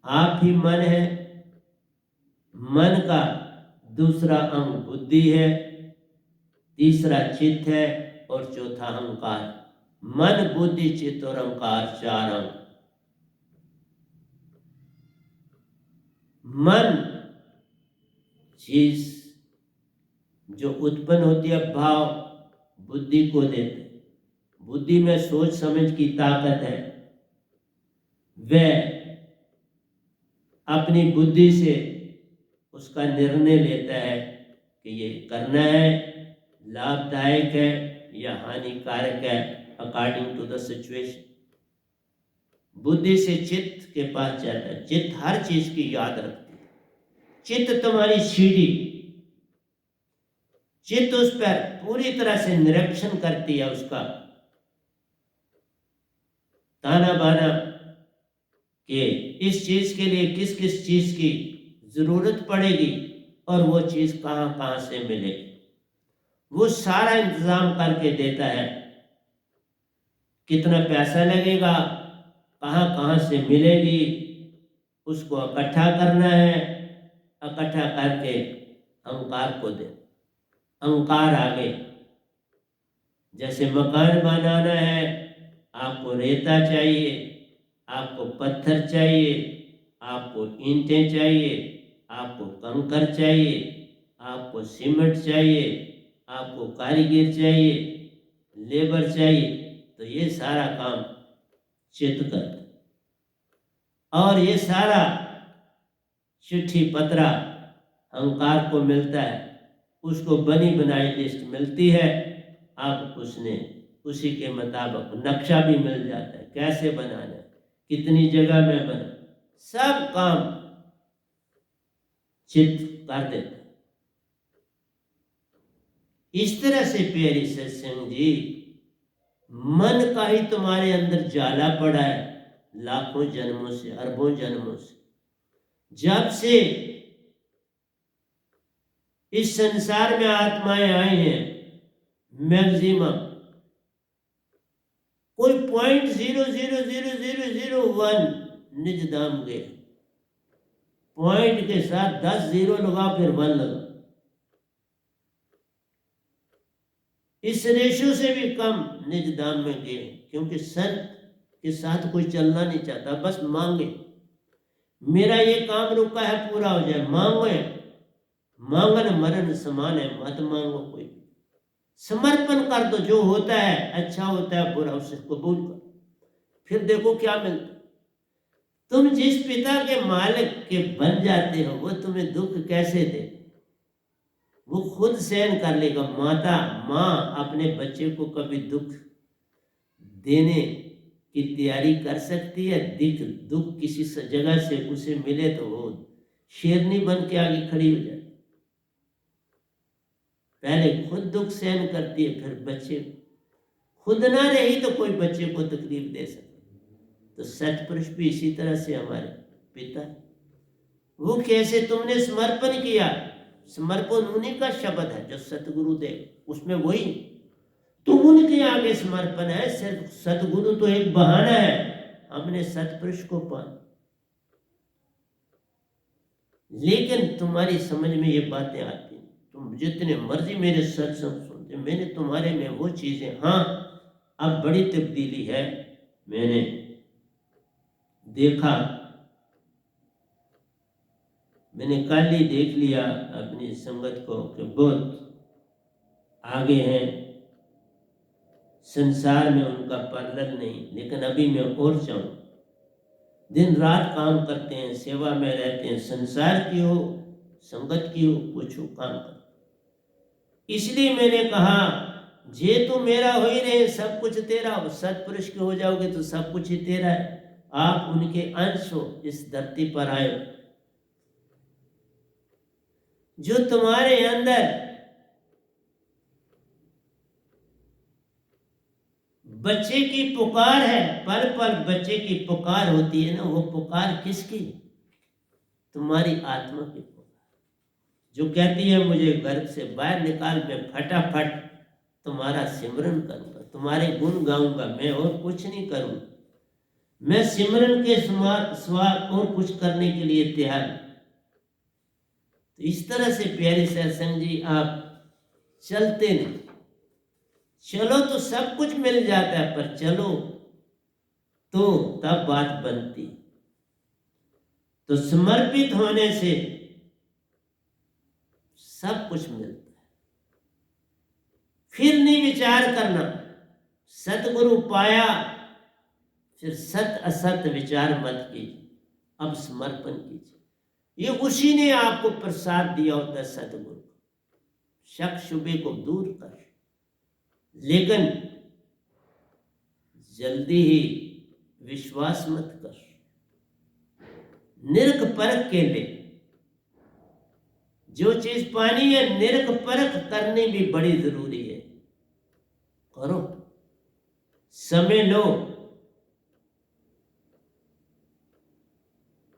आप ही मन है, मन का दूसरा अंग बुद्धि है, तीसरा चित्त है और चौथा अहंकार। मन बुद्धि चित्त और अहंकार चार अंग। मन चीज जो उत्पन्न होती है भाव बुद्धि को देते, बुद्धि में सोच समझ की ताकत है, वह अपनी बुद्धि से उसका निर्णय लेता है कि ये करना है, लाभदायक है या हानिकारक है, अकॉर्डिंग टू द सिचुएशन। बुद्धि से चित्त के पास जाता है, चित्त हर चीज की याद रखती है, चित्त तुम्हारी सीढ़ी, चित्त उस पर पूरी तरह से निरीक्षण करती है, उसका ताना बाना कि इस चीज के लिए किस किस चीज की जरूरत पड़ेगी और वो चीज कहां कहां से मिलेगी, वो सारा इंतजाम करके देता है। कितना पैसा लगेगा, कहां कहां से मिलेगी, उसको इकट्ठा करना है, इकट्ठा करके अहंकार को दे। अहंकार आगे, जैसे मकान बनाना है, आपको रेता चाहिए, आपको पत्थर चाहिए, आपको ईंटें चाहिए, आपको कंकर चाहिए, आपको सीमेंट चाहिए, आपको कारीगर चाहिए, लेबर चाहिए। तो ये सारा काम चित्त करता, और ये सारा चिट्ठी पत्रा अहंकार को मिलता है, उसको बनी बनाई लिस्ट मिलती है। अब उसने उसी के मुताबिक नक्शा भी मिल जाता है, कैसे बनाना है, कितनी जगह में बना, सब काम चित्त कर देता है। इस तरह से प्यारी सत्संग जी, मन का ही तुम्हारे अंदर जाला पड़ा है लाखों जन्मों से, अरबों जन्मों से। जब से इस संसार में आत्माएं आई हैं, मैक्सिमम कोई 0.0000001 निज धाम गए, पॉइंट के साथ 10 जीरो लगा फिर 1 लगा, इस रेशो से भी कम निज दाम में गए, क्योंकि संत के साथ कोई चलना नहीं चाहता, बस मांगे, मेरा ये काम रुका है पूरा हो जाए, मांगे, मांगन मरण समान है, मत मांगो कोई, समर्पण कर दो, जो होता है अच्छा होता है बुरा उसे कबूल करो, फिर देखो क्या मिलता। तुम जिस पिता के मालिक के बन जाते हो वो तुम्हें दुख कैसे दे, वो खुद सहन कर लेगा। माँ अपने बच्चे को कभी दुख देने की तैयारी कर सकती है? दुख किसी जगह से उसे मिले तो वो शेरनी बन के आगे खड़ी हो जाती, पहले खुद दुख सहन करती है, फिर बच्चे, खुद ना रही तो कोई बच्चे को तकलीफ दे सके। तो सतपुरुष भी इसी तरह से हमारे पिता, वो कैसे तुमने समर्पण किया, समर्पण उन्हीं का शब्द है जो सतगुरु दे, उसमें वही तुम उनके आगे समर्पण है। सिर्फ सतगुरु तो एक बहाना है, हमने सतपुरुष को पाना। लेकिन तुम्हारी समझ में ये बातें आती, तुम जितने मर्जी मेरे सत्संग सुनते, मैंने तुम्हारे में वो चीजें, हाँ अब बड़ी तब्दीली है, मैंने देखा, मैंने कल ही देख लिया अपनी संगत को कि बहुत आगे हैं, संसार में उनका पार्लर नहीं, लेकिन अभी मैं और चाहूँ, दिन रात काम करते हैं, सेवा में रहते हैं, संसार की हो संगत की हो कुछ हो काम करते। इसलिए मैंने कहा जे तू मेरा हो ही रहे, सब कुछ तेरा हो, सतपुरुष के हो जाओगे तो सब कुछ ही तेरा है, आप उनके अंश हो, इस धरती पर आए हो। जो तुम्हारे अंदर बच्चे की पुकार है, पल पल बच्चे की पुकार होती है ना, वो पुकार किसकी? तुम्हारी आत्मा की पुकार, जो कहती है मुझे गर्भ से बाहर निकाल, मैं फटाफट तुम्हारा सिमरन करूंगा, तुम्हारे गुण गाऊंगा, मैं और कुछ नहीं करूंगा, मैं सिमरन के सिवा और कुछ करने के लिए तैयार हूं। तो इस तरह से प्यारे सत्संग जी, आप चलते नहीं, चलो तो सब कुछ मिल जाता है, पर चलो तो तब बात बनती। तो समर्पित होने से सब कुछ मिलता है। फिर नहीं विचार करना, सतगुरु पाया फिर सत असत विचार मत कीजिए, अब समर्पण कीजिए। ये उसी ने आपको प्रसाद दिया होता है, सतगुरु, शक शुबे को दूर कर। लेकिन जल्दी ही विश्वास मत कर, निरख परख के ले, जो चीज पानी है निरख परख करनी भी बड़ी जरूरी है, करो, समय लो,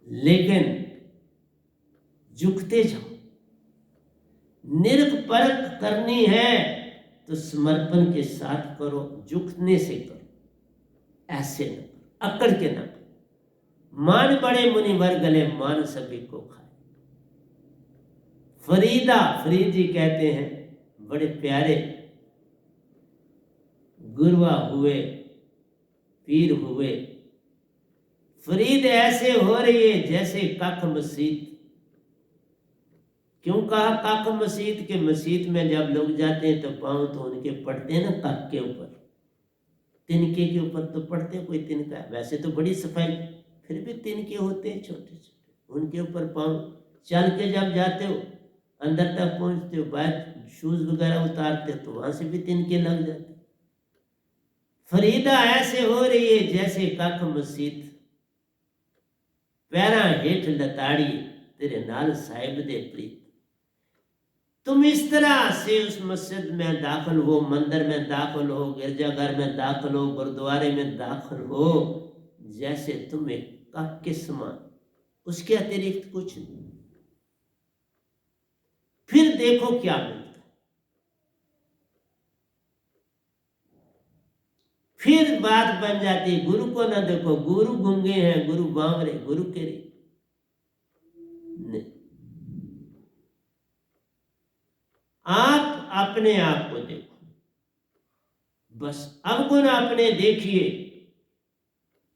लेकिन झुकते जाओ। निरख परख करनी है तो समर्पण के साथ करो, झुकने से करो, ऐसे न करो, अकड़ के न करो। मान बड़े मुनिवर गले, मान सभी को खाए। फरीद जी कहते हैं, बड़े प्यारे गुरुआ हुए, पीर हुए, फरीद ऐसे हो रही है जैसे कख मसीत। क्यों कहा कख मसीत? के मसीत में जब लोग जाते हैं तो पांव तो उनके पड़ते हैं ना कख के ऊपर, तिनके के ऊपर तो पड़ते हैं, कोई तिनका, वैसे तो बड़ी सफाई, फिर भी तिनके होते हैं छोटे छोटे, उनके ऊपर पांव, चल के जब जाते हो अंदर तक पहुंचते हो, बाद शूज वगैरह उतारते हो तो वहां से भी तिनके लग जाते। फरीदा ऐसे हो रही है जैसे कख मसीत, पैरा हेठ लताड़ी, तेरे नाल साहिब दे प्रीत। तुम इस तरह से उस मस्जिद में दाखिल हो, मंदिर में दाखिल हो, गिरजाघर में दाखिल हो, गुरुद्वारे में दाखिल हो, जैसे तुम एक कख के समान, उसके अतिरिक्त कुछ नहीं। फिर देखो क्या मिलता है। फिर बात बन जाती, गुरु को ना देखो, गुरु गूंगे हैं, गुरु बावरे, गुरु के नहीं। आप अपने आप को देखो, बस अवगुण अपने देखिए,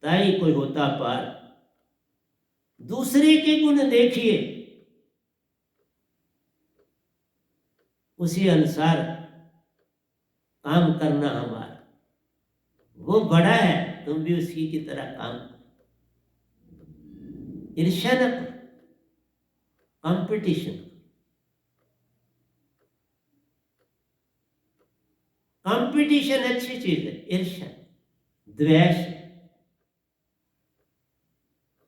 ताई कोई होता पार। दूसरे के गुण देखिए, उसी अनुसार काम करना हमारा। वो बड़ा है, तुम भी उसी की तरह काम करो। ईर्ष्या न करो, कंपटीशन। कंपटीशन अच्छी चीज है, ईर्ष्या द्वेष,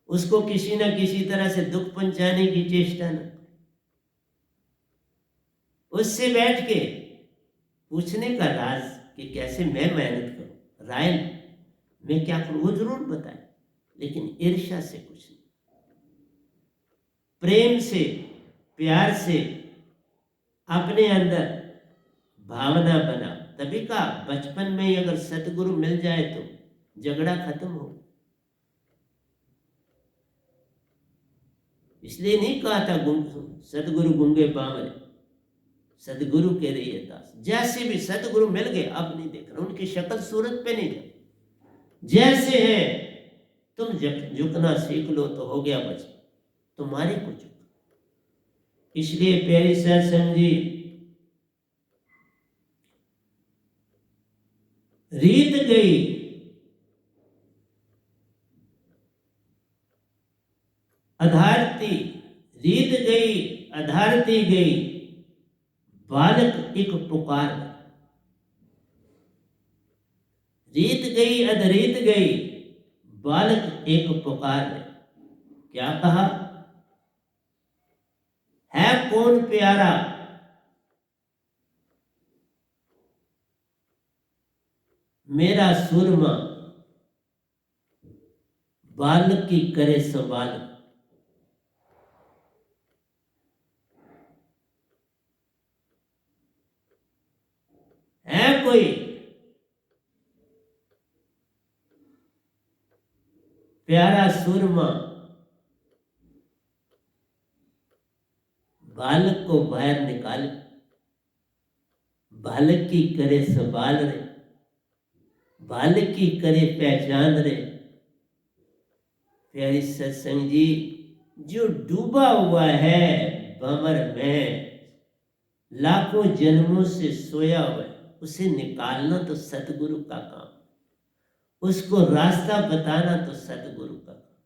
उसको किसी ना किसी तरह से दुख पहुंचाने की चेष्टा न। उससे बैठ के पूछने का राज कि कैसे मैं मेहनत करूं, राय मैं क्या करूं, वो जरूर बताए, लेकिन ईर्ष्या से कुछ नहीं। प्रेम से, प्यार से अपने अंदर भावना बनाओ। तभी कहा बचपन में ही अगर सतगुरु मिल जाए तो झगड़ा खत्म हो। इसलिए नहीं कहा था सतगुरु गूंगे बावरे, सतगुरु के रहिए दास। जैसे भी सतगुरु मिल गए, अब नहीं देखना उनकी शक्ल सूरत पे नहीं जाना, जैसे है तुम झुकना सीख लो तो हो गया बच तुम्हारे को झुक। इसलिए प्यारी सत्संग जी, रीत गई अधारती, रीत गई अधारती गई, बालक एक पुकार। रीत गई अधरीत गई, बालक एक पुकार। क्या कहा? है कौन प्यारा, मेरा सुरमा, बालक की करे संभाल। है कोई प्यारा सुरमा, बालक को बाहर निकाल, बालक की करे संभाल रे, बालक की करे पहचान रे। प्यारी सत्संग जी, जो डूबा हुआ है भंवर में, लाखों जन्मों से सोया हुआ है, उसे निकालना तो सतगुरु का काम, उसको रास्ता बताना तो सतगुरु का काम।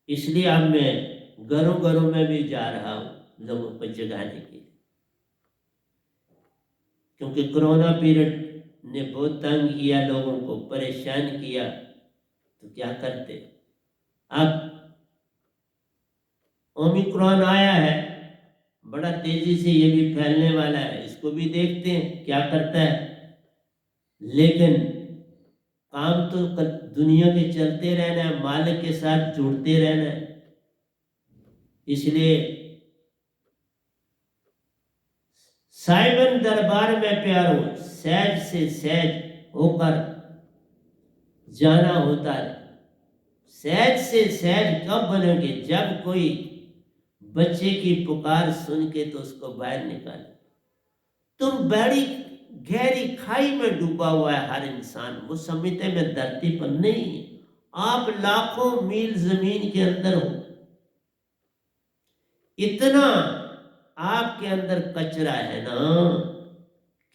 इसलिए अब मैं घरों घरों में भी जा रहा हूं लोगों को जगाने के लिए, क्योंकि कोरोना पीरियड ने बहुत तंग किया, लोगों को परेशान किया। तो क्या करते, अब ओमिक्रॉन आया है, बड़ा तेजी से ये भी फैलने वाला है, इसको भी देखते हैं क्या करता है। लेकिन काम तो दुनिया के चलते रहना है, मालिक के साथ जुड़ते रहना है। इसलिए साइबन दरबार में प्यारो, सहज से सहज होकर जाना होता है। सहज से सहज कब बनेंगे? जब कोई बच्चे की पुकार सुन के तो उसको बाहर निकाले। तुम बड़ी गहरी खाई में डूबा हुआ है हर इंसान, वो समझते में धरती पर नहीं, आप लाखों मील जमीन के अंदर हो। इतना आपके अंदर कचरा है ना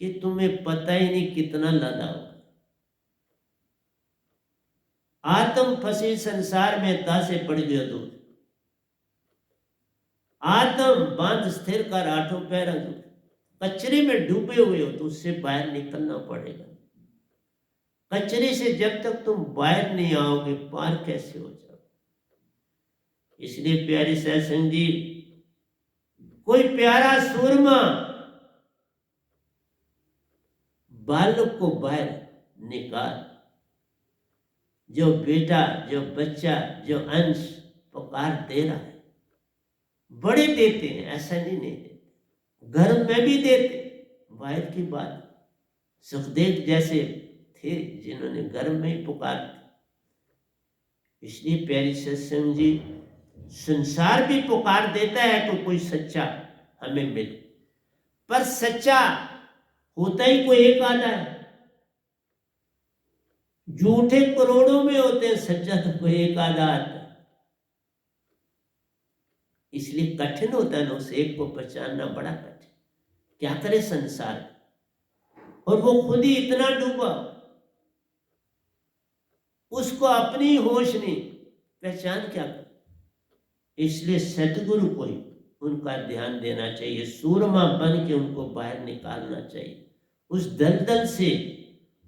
कि तुम्हें पता ही नहीं कितना लदा हुआ। आत्म फंसी संसार में तासे पड़ गयो दूर, आत्म बांध स्थिर कर आठों पैर दूर। कचरे में डूबे हुए हो तो उससे बाहर निकलना पड़ेगा। कचरे से जब तक तुम बाहर नहीं आओगे, पार कैसे हो जाओगे? इसलिए प्यारी सत्संग जी, कोई प्यारा सूरमा बालक को बाहर निकाल। जो बेटा, जो बच्चा, जो अंश पुकार दे रहा है, बड़े देते हैं, ऐसा नहीं देते, घर में भी देते। बाहर की बात, सुखदेव जैसे थे जिन्होंने घर में ही पुकार। इसलिए प्यारी सत्संग जी, संसार भी पुकार देता है तो कोई सच्चा हमें मिले, पर सच्चा होता ही कोई एक आधा है। झूठे करोड़ों में होते हैं, सच्चा तो कोई एक आधा आता है। इसलिए कठिन होता है ना उस एक को पहचानना, बड़ा कठिन। क्या करे संसार में, और वो खुद ही इतना डूबा, उसको अपनी होश नहीं, पहचान क्या कर। इसलिए सतगुरु को ही उनका ध्यान देना चाहिए, सूरमा बन के उनको बाहर निकालना चाहिए उस दलदल से,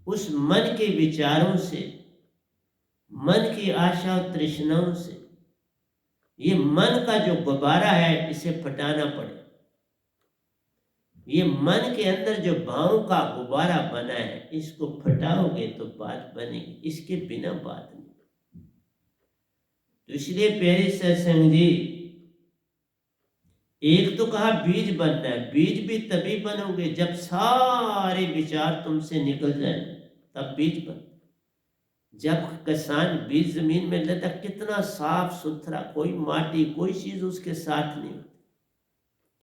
उस मन के विचारों से, मन की आशा और तृष्णाओं से। ये मन का जो गुब्बारा है इसे फटाना पड़े। ये मन के अंदर जो भाव का गुब्बारा बना है, इसको फटाओगे तो बात बनेगी, इसके बिना बात नहीं। तो इसलिए प्यारे सत्संग जी, एक तो कहा बीज बनना है, बीज भी तभी बनोगे जब सारे विचार तुमसे निकल जाए, तब बीज बन। जब किसान बीज जमीन में लेता, कितना साफ सुथरा, कोई माटी कोई चीज उसके साथ नहीं,